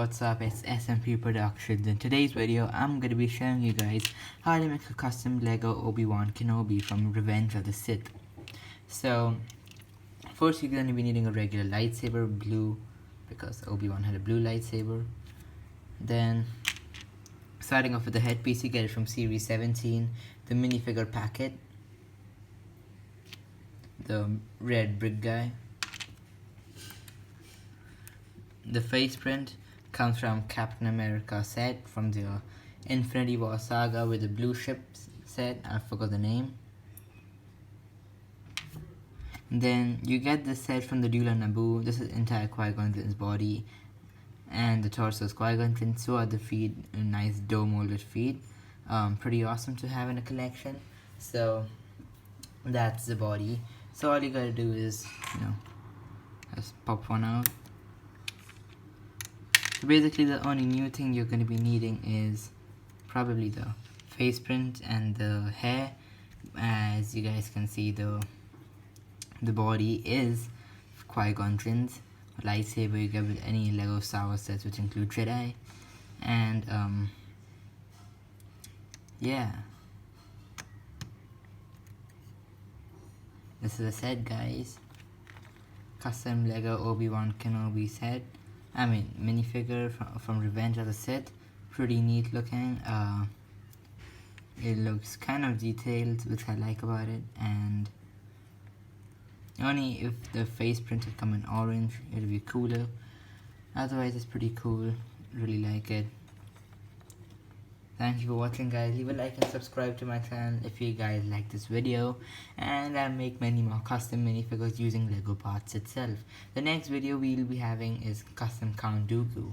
What's up, it's SMP Productions. In today's video, I'm going to be showing you guys how to make a custom Lego Obi-Wan-Kenobi from Revenge of the Sith. So, first you're going to be needing a regular lightsaber, blue, because Obi-Wan had a blue lightsaber. Then, starting off with the headpiece, you get it from Series 17, the minifigure packet, the red brick guy. The face print comes from Captain America set from the Infinity War saga with the blue ship set. I forgot the name. Then you get this set from the Duel on Naboo. This is entire Qui-Gon Jinn's body and the torso is Qui-Gon Jinn. So are the feet, nice dough molded feet. Pretty awesome to have in a collection. So that's the body. So all you gotta do is, just pop one out. So basically the only new thing you're going to be needing is probably the face print and the hair. As you guys can see, the body is Qui-Gon Jinn's lightsaber you get with any Lego Star Wars sets, which include Jedi. And yeah, this is a set, guys. Custom Lego Obi-Wan Kenobi set. Minifigure from Revenge of the Sith. Pretty neat looking. It looks kind of detailed, which I like about it. And only if the face print had come in orange, it would be cooler. Otherwise, it's pretty cool. Really like it. Thank you for watching, guys. Leave a like and subscribe to my channel if you guys like this video. And I make many more custom minifigures using Lego parts itself. The next video we'll be having is custom Count Dooku.